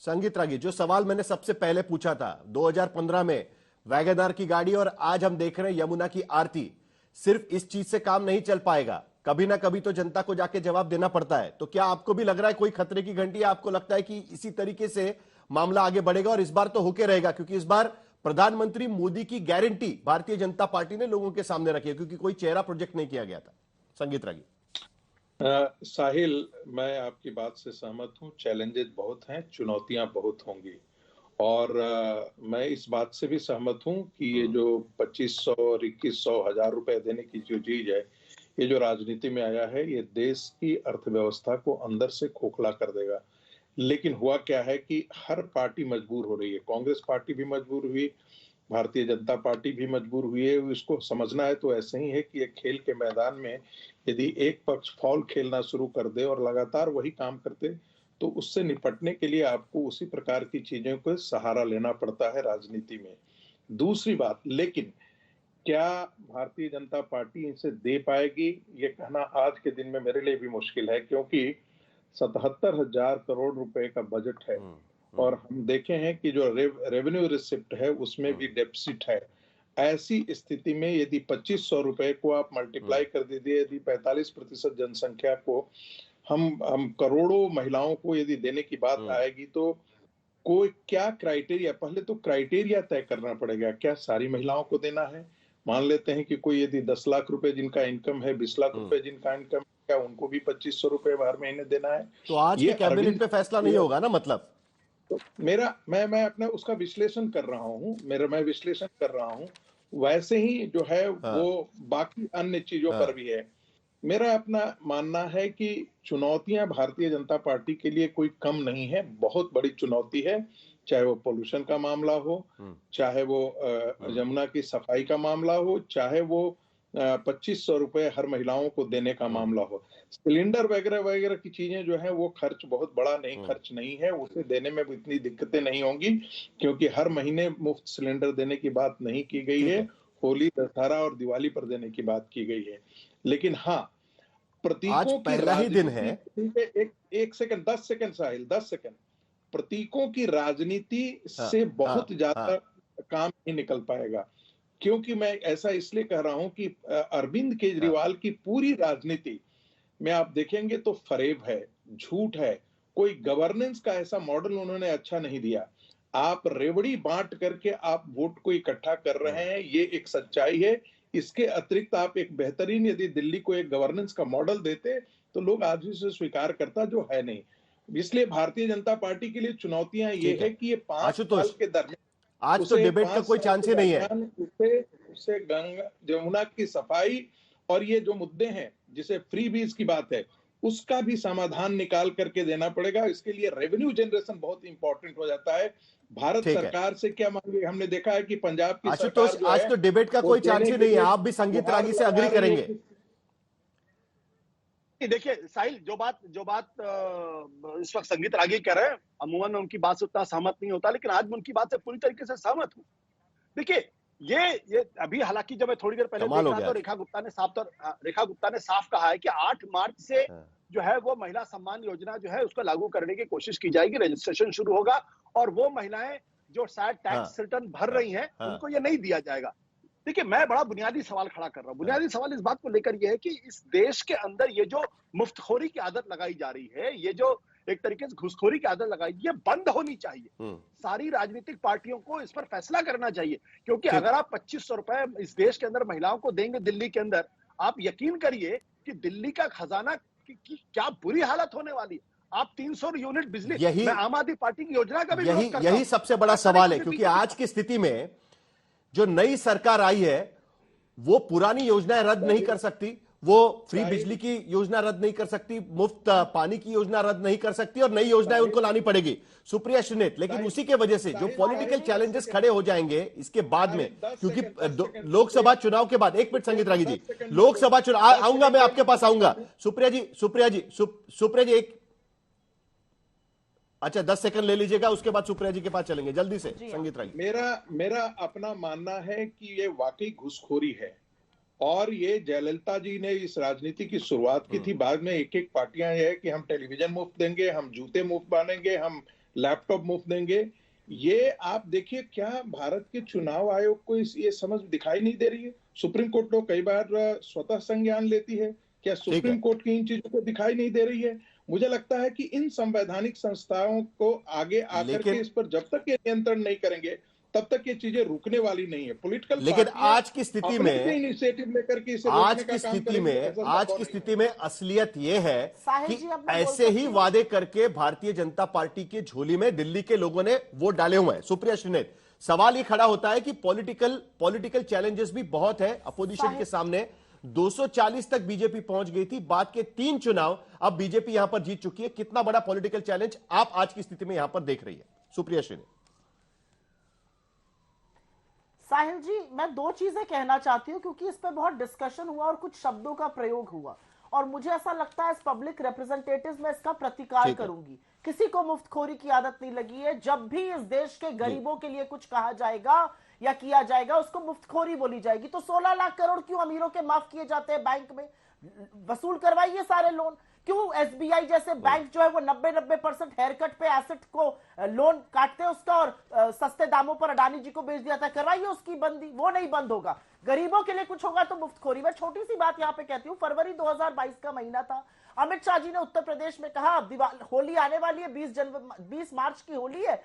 संगीत रागी, जो सवाल मैंने सबसे पहले पूछा था 2015 में वैगनआर की गाड़ी और आज हम देख रहे हैं यमुना की आरती, सिर्फ इस चीज से काम नहीं चल पाएगा, कभी ना कभी तो जनता को जाके जवाब देना पड़ता है। तो क्या आपको भी लग रहा है कोई खतरे की घंटी है? आपको लगता है कि इसी तरीके से मामला आगे बढ़ेगा और इस बार तो होके रहेगा, क्योंकि इस बार प्रधानमंत्री मोदी की गारंटी भारतीय जनता पार्टी ने लोगों के सामने रखी है, क्योंकि कोई चेहरा प्रोजेक्ट नहीं किया गया था। संगीत रागी। साहिल, मैं आपकी बात से सहमत हूँ। चैलेंजेस बहुत हैं, चुनौतियां बहुत होंगी, और मैं इस बात से भी सहमत हूँ कि ये जो 2500 और 2100 हजार रुपए देने की जो चीज है, ये जो राजनीति में आया है, ये देश की अर्थव्यवस्था को अंदर से खोखला कर देगा। लेकिन हुआ क्या है कि हर पार्टी मजबूर हो रही है। कांग्रेस पार्टी भी मजबूर हुई, भारतीय जनता पार्टी भी मजबूर हुई है। इसको समझना है तो ऐसे ही है कि एक खेल के मैदान में यदि एक पक्ष फॉल खेलना शुरू कर दे और लगातार वही काम करते, तो उससे निपटने के लिए आपको उसी प्रकार की चीजों को सहारा लेना पड़ता है राजनीति में। दूसरी बात, लेकिन क्या भारतीय जनता पार्टी इसे दे पाएगी, ये कहना आज के दिन में मेरे लिए भी मुश्किल है, क्योंकि 77,000 करोड़ रुपए का बजट है और हम देखे हैं कि जो रेवेन्यू रिसिप्ट है उसमें भी डेफिसिट है। ऐसी स्थिति में यदि 2500 रुपए को आप मल्टीप्लाई कर दीजिए, यदि 45% जनसंख्या को हम करोड़ों महिलाओं को यदि देने की बात आएगी, तो कोई क्या क्राइटेरिया, पहले तो क्राइटेरिया तय करना पड़ेगा। क्या सारी महिलाओं को देना है? मान लेते हैं कि कोई यदि 10 लाख रुपए जिनका इनकम है, 20 लाख रुपए जिनका इनकम, क्या उनको भी 2500 रुपए हर महीने देना है? तो आज के कैबिनेट पे फैसला नहीं होगा ना, मतलब? तो मैं अपना उसका विश्लेषण कर रहा हूँ, मैं विश्लेषण कर रहा हूँ। वैसे ही जो है वो बाकी अन्य चीजों पर भी है। मेरा अपना मानना है कि चुनौतियां भारतीय जनता पार्टी के लिए कोई कम नहीं है, बहुत बड़ी चुनौती है। चाहे वो पोल्यूशन का मामला हो, चाहे वो यमुना की सफाई का मामला हो, चाहे वो 2500 रुपए हर महिलाओं को देने का मामला हो। सिलेंडर वगैरह वगैरह की चीजें जो है वो खर्च बहुत बड़ा खर्च नहीं है, उसे देने में भी इतनी दिक्कतें नहीं होंगी, क्योंकि हर महीने मुफ्त सिलेंडर देने की बात नहीं की गई है। होली, दशहरा और दिवाली पर देने की बात की गई है। लेकिन हाँ, प्रतीकों की पहला ही दिन है। एक सेकंड, 10 सेकंड साहिल, 10 सेकंड। प्रतीकों की राजनीति से बहुत ज्यादा काम नहीं निकल पाएगा, क्योंकि मैं ऐसा इसलिए कह रहा हूं कि अरविंद केजरीवाल की पूरी राजनीति में आप देखेंगे तो फरेब है, झूठ है। कोई गवर्नेंस का ऐसा मॉडल उन्होंने अच्छा नहीं दिया। आप रेवड़ी बांट करके आप वोट को इकट्ठा कर रहे हैं, ये एक सच्चाई है। इसके अतिरिक्त आप एक बेहतरीन यदि दिल्ली को एक गवर्नेंस का मॉडल देते तो लोग आज भी उसे स्वीकार करता, जो है नहीं। इसलिए भारतीय जनता पार्टी के लिए चुनौतियां ये है कि ये 5 साल के दरमियान, आज तो डिबेट का कोई चांस ही नहीं है। उसे गंगा यमुना की सफाई और ये जो मुद्दे हैं, जिसे फ्री बीज की बात है, उसका भी समाधान निकाल करके देना पड़ेगा। इसके लिए रेवेन्यू जनरेशन बहुत इंपॉर्टेंट हो जाता है। भारत सरकार से क्या मांगे? हमने देखा है कि पंजाब की सरकार जो है, आज तो डिबेट का कोई चांस ही नहीं है। आप भी संगीत रागी से अग्री करेंगे? देखिए साहिल, जो बात इस वक्त संगीत रागी कह रहे हैं, अमूमन उनकी बात से उतना सहमत नहीं होता, लेकिन आज मैं उनकी बात से पूरी तरीके से सहमत हूं। देखिए, ये अभी हालांकि जब मैं थोड़ी देर पहले देख रहा था, रेखा गुप्ता ने साफ कहा है कि 8 मार्च से जो है वो महिला सम्मान योजना जो है उसको लागू करने की कोशिश की जाएगी, रजिस्ट्रेशन शुरू होगा, और वो महिलाएं जो शायद टैक्स रिटर्न भर रही हैं उनको ये नहीं दिया जाएगा। देखिए, मैं बड़ा बुनियादी सवाल खड़ा कर रहा हूं। बुनियादी सवाल इस बात को लेकर यह है कि इस देश के अंदर ये जो मुफ्तखोरी की आदत लगाई जा रही है, ये जो एक तरीके से घुसखोरी की आदत लगाई, ये बंद होनी चाहिए। सारी राजनीतिक पार्टियों को इस पर फैसला करना चाहिए, क्योंकि अगर आप 2500 रुपए इस देश के अंदर महिलाओं को देंगे दिल्ली के अंदर, आप यकीन करिए कि दिल्ली का खजाना की क्या बुरी हालत होने वाली है। आप 300 यूनिट बिजली, मैं आम आदमी पार्टी की योजना का भी विरोध करता हूं। यही सबसे बड़ा सवाल है, क्योंकि आज की स्थिति में जो नई सरकार आई है वो पुरानी योजनाएं रद्द नहीं कर सकती, वो फ्री बिजली की योजना रद्द नहीं कर सकती, मुफ्त पानी की योजना रद्द नहीं कर सकती, और नई योजनाएं उनको लानी पड़ेगी, सुप्रिया श्रीनेत। लेकिन उसी के वजह से जो पॉलिटिकल चैलेंजेस खड़े हो जाएंगे इसके बाद में, क्योंकि लोकसभा चुनाव के बाद, एक मिनट संगीत रागी जी, लोकसभा चुनाव आऊंगा, मैं आपके पास आऊंगा। सुप्रिया जी एक, अच्छा 10 सेकंड ले लीजिएगा, उसके बाद सुप्रिया जी के पास चलेंगे, जल्दी से संगीत रागी। मेरा अपना मानना है कि ये वाकई घुसखोरी है, और ये जयललिता जी ने इस राजनीति की शुरुआत की थी। बाद में एक एक पार्टियां ये है कि हम टेलीविजन मुफ्त देंगे, हम जूते मुफ्त बांधेंगे, हम लैपटॉप मुफ्त देंगे। ये आप देखिए, क्या भारत के चुनाव आयोग को ये समझ दिखाई नहीं दे रही है? सुप्रीम कोर्ट तो कई बार स्वतः संज्ञान लेती है, क्या सुप्रीम कोर्ट की इन चीजों को दिखाई नहीं दे रही है? मुझे लगता है कि इन संवैधानिक संस्थाओं को आगे आकर के इस पर जब तक ये नियंत्रण नहीं करेंगे तब तक ये चीजें रुकने वाली नहीं है। पॉलिटिकल लेकिन आज की स्थिति में इनिशिएटिव लेकर के इसे आज की स्थिति में असलियत यह है कि ऐसे ही वादे करके भारतीय जनता पार्टी की झोली में दिल्ली के लोगों ने वोट डाले हुए हैं। सुप्रिया श्रीनेत, सवाल ये खड़ा होता है कि पॉलिटिकल चैलेंजेस भी बहुत है अपोजिशन के सामने। 240 तक बीजेपी पहुंच गई थी, बाद के 3 चुनाव अब बीजेपी यहां पर जीत चुकी है। कितना बड़ा पॉलिटिकल चैलेंज आप आज की स्थिति में यहां पर देख रही है सुप्रिया श्रीनेत? साहिल जी, मैं 2 चीजें कहना चाहती हूं क्योंकि इस पे बहुत डिस्कशन हुआ और कुछ शब्दों का प्रयोग हुआ और मुझे ऐसा लगता है इस पब्लिक रिप्रेजेंटेटिव्स में इसका प्रतिकार करूंगी। किसी को मुफ्तखोरी की आदत नहीं लगी है। जब भी इस देश के गरीबों के लिए कुछ कहा जाएगा या किया जाएगा उसको मुफ्तखोरी बोली जाएगी। तो 16 लाख करोड़ क्यों अमीरों के माफ किए जाते हैं? बैंक में वसूल करवाइए सारे लोन। क्यों एसबीआई जैसे बैंक जो है वो 90% हेयर कट पे एसेट को लोन काटते हैं उसका और सस्ते दामों पर अडानी जी को बेच दिया था, करवाइए उसकी बंदी। वो नहीं बंद होगा। गरीबों के लिए कुछ होगा तो मुफ्तखोरी। मैं छोटी सी बात यहां पे कहती हूं, फरवरी 2022 का महीना था। अमित शाह जी ने उत्तर प्रदेश में कहा अब होली आने वाली है, 20 मार्च की होली है,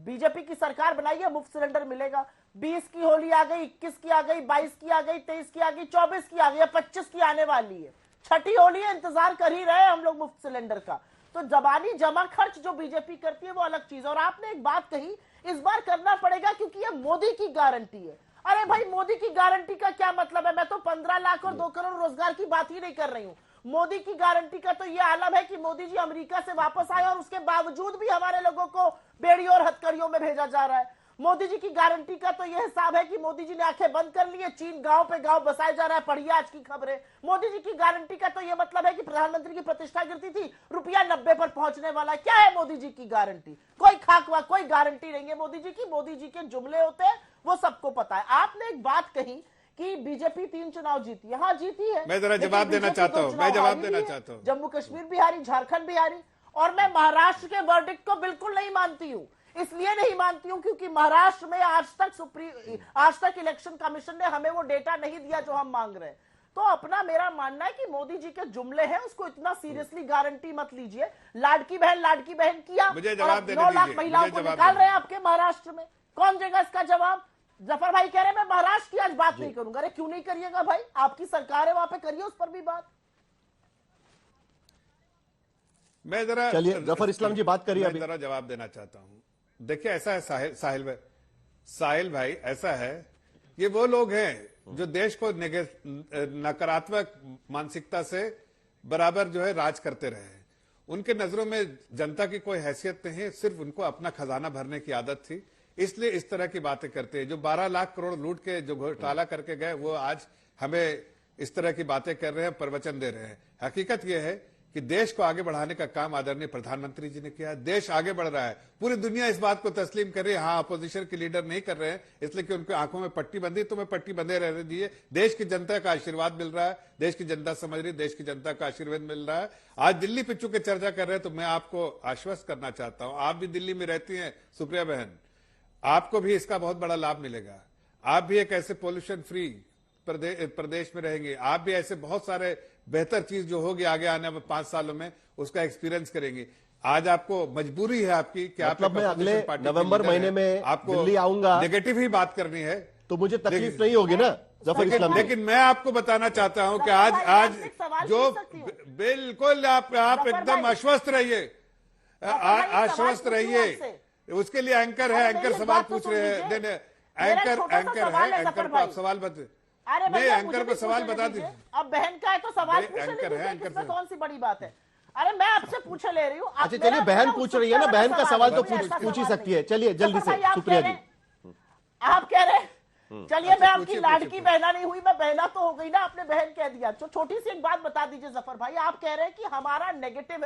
बीजेपी की सरकार बनाई है, मुफ्त सिलेंडर मिलेगा। 20 की होली आ गई, 21 की आ गई, 22 की आ गई, 23 की आ गई, 24 की आ गई, 25 की आने वाली है। छठी होली है, इंतजार कर ही रहे हम लोग मुफ्त सिलेंडर का। तो जबानी जमा खर्च जो बीजेपी करती है वो अलग चीज है। और आपने एक बात कही, इस बार करना पड़ेगा क्योंकि ये मोदी की गारंटी है। अरे भाई, मोदी की गारंटी का क्या मतलब है? मैं तो 15 लाख और 2 करोड़ रोजगार की बात ही नहीं कर रही हूं। मोदी की गारंटी का तो ये आलम है कि मोदी जी अमेरिका से वापस आए और उसके बावजूद भी हमारे लोगों को बेड़ी और हथकड़ियों में भेजा जा रहा है। मोदी जी की गारंटी का तो यह हिसाब है कि मोदी जी ने आंखें बंद कर ली है, चीन गांव पे गांव बसाया जा रहा है। पढ़िए आज की खबरें। मोदी जी की गारंटी का तो यह मतलब है कि प्रधानमंत्री की प्रतिष्ठा गिरती थी, रुपया 90 पर पहुंचने वाला है। क्या है मोदी जी की गारंटी? कोई खाकवा, कोई गारंटी नहीं है मोदी जी की। मोदी जी के जुमले होते हैं, वो सबको पता है। आपने एक बात कही कि बीजेपी 3 चुनाव जीती है। हाँ, जीती है। मैं जरा जवाब देना चाहता हूँ, मैं जवाब देना चाहता हूँ। जम्मू कश्मीर भी हारी, झारखंड भी हारी। और मैं महाराष्ट्र के वर्डिक्ट को बिल्कुल नहीं मानती हूं। इसलिए नहीं मानती हूं क्योंकि महाराष्ट्र में आज तक इलेक्शन कमीशन ने हमें वो डेटा नहीं दिया जो हम मांग रहे हैं। तो अपना मेरा मानना है कि मोदी जी के जुमले हैं, उसको इतना सीरियसली गारंटी मत लीजिए। लाडकी बहन किया, मुझे जवाब देने 9 लाख महिलाओं को निकाल रहे हैं आपके महाराष्ट्र में। कौन देगा इसका जवाब? जफर भाई कह रहे हैं मैं महाराष्ट्र की आज बात नहीं करूंगा। अरे क्यों नहीं करिएगा भाई, आपकी सरकार है, वहां पे करिए उस पर भी बात। मैं जरा, चलिए जफर इस्लाम जी बात करिए। मैं जरा जवाब देना चाहता हूं। देखिए, ऐसा है साहिल भाई, ऐसा है, ये वो लोग हैं जो देश को नकारात्मक मानसिकता से बराबर जो है राज करते रहे हैं। उनके नजरों में जनता की कोई हैसियत नहीं है, सिर्फ उनको अपना खजाना भरने की आदत थी, इसलिए इस तरह की बातें करते हैं। जो 12 लाख करोड़ लूट के जो घोटाला करके गए, वो आज हमें इस तरह की बातें कर रहे हैं, प्रवचन दे रहे हैं। हकीकत यह है कि देश को आगे बढ़ाने का काम आदरणीय प्रधानमंत्री जी ने किया है। देश आगे बढ़ रहा है, पूरी दुनिया इस बात को तस्लीम कर रही है। हाँ, अपोजिशन के लीडर नहीं कर रहे हैं इसलिए कि उनकी आंखों में पट्टी बंधी, तो मैं पट्टी बंधे रहने दीजिए। देश की जनता का आशीर्वाद मिल रहा है, देश की जनता समझ रही है, देश की जनता का आशीर्वाद मिल रहा है। आज दिल्ली पे चूंकि चर्चा कर रहे हैं तो मैं आपको आश्वस्त करना चाहता हूं, आप भी दिल्ली में रहती हैं सुप्रिया बहन, आपको भी इसका बहुत बड़ा लाभ मिलेगा। आप भी एक ऐसे पोल्यूशन फ्री प्रदेश में रहेंगे, आप भी ऐसे बहुत सारे बेहतर चीज जो होगी आगे आने वाले 5 सालों में उसका एक्सपीरियंस करेंगे। आज आपको मजबूरी है आपकी कि आप मैं अगले नवंबर महीने में आपको दिल्ली आऊंगा, नेगेटिव ही बात करनी है तो मुझे तकलीफ नहीं होगी ना जफर इस्लाम। लेकिन मैं आपको बताना चाहता हूं कि आज जो बिल्कुल आप एकदम आश्वस्त रहिए, आश्वस्त रहिए। उसके लिए एंकर है, एंकर सवाल पूछ रहे हैं। एंकर है, एंकर को आप सवाल बता, नहीं एंकर को सवाल बता दीजिए। अब बहन का है तो सवाल पूछ लीजिए, इसमें कौन सी बड़ी बात है? अरे मैं आपसे पूछ ले रही हूँ। अच्छा चलिए, बहन पूछ रही है ना, बहन का सवाल तो पूछ ही सकती है। चलिए जल्दी से सुप्रिया जी, आप कह रहे चलिए मैं आपकी लाडकी बहना नहीं हुई, मैं बहना तो हो गई ना, आपने बहन कह दिया। तो छोटी सी एक बात बता दीजिए जफर भाई, आप कह रहे हैं कि हमारा नेगेटिव,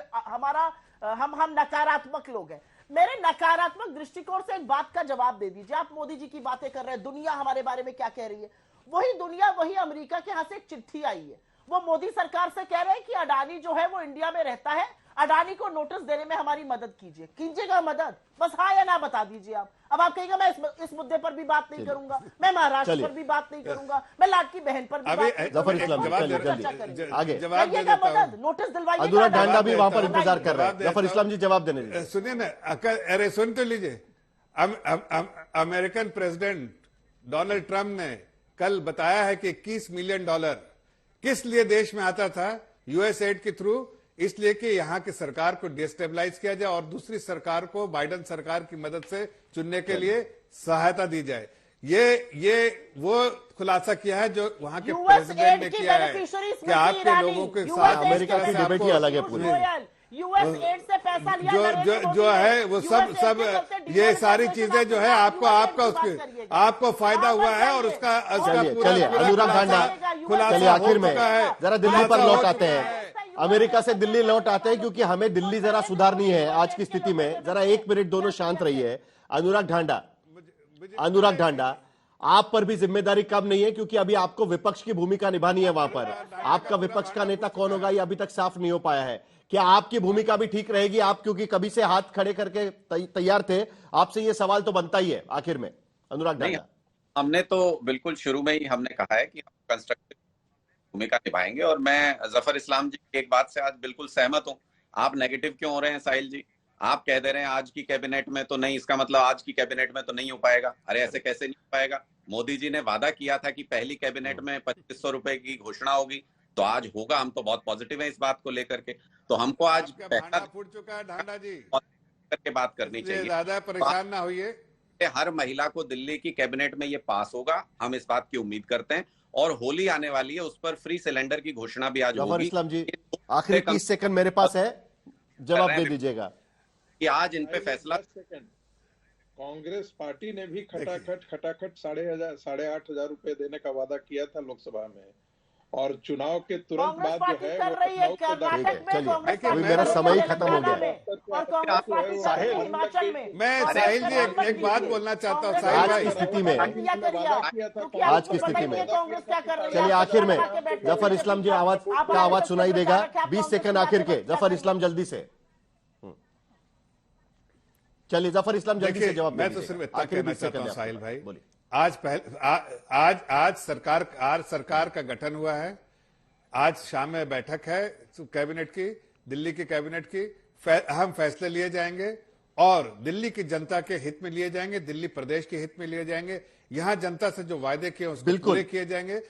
हम नकारात्मक लोग हैं। मेरे नकारात्मक दृष्टिकोण से एक बात का जवाब दे दीजिए। आप मोदी जी की बातें कर रहे हैं, दुनिया हमारे बारे में क्या कह रही है? वही दुनिया, वही अमेरिका के यहां से एक चिट्ठी आई है, वो मोदी सरकार से कह रहे हैं कि अडानी जो है वो इंडिया में रहता है, अडानी को नोटिस देने में हमारी मदद कीजिएगा मदद, बस हाँ या ना बता दीजिए आप। अब आप कहेंगे मैं इस मुद्दे पर भी बात नहीं करूंगा, मैं महाराष्ट्र पर भी बात नहीं करूंगा, मैं लाडकी बहन पर भी बात नहीं जफर इस्लाम करूंगा। आगे जवाब दे देता हूं। नोटिस दिलवाइए। अनुराग ढांडा भी वहां पर इंतजार कर रहे हैं। जफर इस्लाम जी जवाब देने दीजिए। सुनिए ना, अरे सुन तो लीजिए। अमेरिकन प्रेसिडेंट डोनाल्ड ट्रंप ने कल बताया है कि $21 मिलियन किस लिए देश में आता था, यूएस एड के थ्रू, इसलिए कि यहां की सरकार को डिस्टेबलाइज किया जाए और दूसरी सरकार को बाइडेन सरकार की मदद से चुनने के लिए सहायता दी जाए। ये वो खुलासा किया है जो वहां के प्रेसिडेंट ने किया है कि आपके लोगों के साथ अमेरिका की डिबेट ही अलग है पूरी। यूएस एड से पैसा लिया जो है वो सब ये सारी चीजें जो है आपको फायदा हुआ है और उसका चलिए अनुराग ढांडा, चलिए आखिर में जरा दिल्ली पर लौट आते हैं। अमेरिका से दिल्ली लौट आते हैं क्योंकि हमें दिल्ली जरा सुधारनी है आज की स्थिति में। जरा एक मिनट दोनों शांत रहिए। अनुराग ढांडा, आप पर भी जिम्मेदारी कम नहीं है क्योंकि अभी आपको विपक्ष की भूमिका निभानी है वहां पर। आपका विपक्ष का नेता कौन होगा ये अभी तक साफ नहीं हो पाया है। क्या आपकी भूमिका भी ठीक रहेगी? आप क्योंकि कभी से हाथ खड़े करके तैयार थे, आपसे ये सवाल तो बनता ही है आखिर में। अनुराग ढांडा, हमने तो बिल्कुल शुरू में ही हमने कहा है कि हम कंस्ट्रक्टिव भूमिका निभाएंगे और मैं जफर इस्लाम जी की एक बात से आज बिल्कुल सहमत हूं। आप नेगेटिव क्यों हो रहे हैं साहिल जी? आप कह दे रहे हैं आज की कैबिनेट में तो नहीं, इसका मतलब आज की कैबिनेट में तो नहीं हो पाएगा। अरे ऐसे कैसे नहीं हो पाएगा? मोदी जी ने वादा किया था कि पहली कैबिनेट में 2500 रुपए की घोषणा होगी, तो आज होगा। हम तो बहुत पॉजिटिव है इस बात को लेकर के। तो हमको आज भांडा फूट चुका है ढांडा जी, करके बात करनी चाहिए। ज्यादा परेशान ना होइए। हर महिला को दिल्ली की कैबिनेट में ये पास होगा, हम इस बात की उम्मीद करते हैं। और होली आने वाली है, उस पर फ्री सिलेंडर की घोषणा भी आज होगी। जफर इस्लाम जी, आखिरी 30 सेकंड मेरे पास है, जवाब दे दीजिएगा कि आज इन पे फैसला। कांग्रेस पार्टी ने भी खटाखट 8,500 रुपए देने का वादा किया था लोकसभा में, और चुनाव के तुरंत बाद जो है कर रही है कर्नाटक में, कांग्रेस अभी मेरा समय ही खत्म हो गया। और कांग्रेस पार्टी कर रही है हिमाचल में। मैं साहिल जी एक बात बोलना चाहता हूँ साहिल आज भाई। की स्थिति में, आज की स्थिति में कांग्रेस क्या कर रही है? चलिए आखिर में जफर इस्लाम जी आवाज सुनाई देगा। 20 सेकंड आखिर के, जफर इस्लाम जल्दी से। चलिए जफर इस्लाम जल्दी से जवाब मैं तो सिर्फ इतना कहना चाहता हूं साहिल भाई, बोलिए। आज सरकार का गठन हुआ है। आज शाम में बैठक है कैबिनेट की, दिल्ली की कैबिनेट की। अहम फैसले लिए जाएंगे और दिल्ली की जनता के हित में लिए जाएंगे, दिल्ली प्रदेश के हित में लिए जाएंगे। यहां जनता से जो वायदे किए उसको पूरे किए जाएंगे।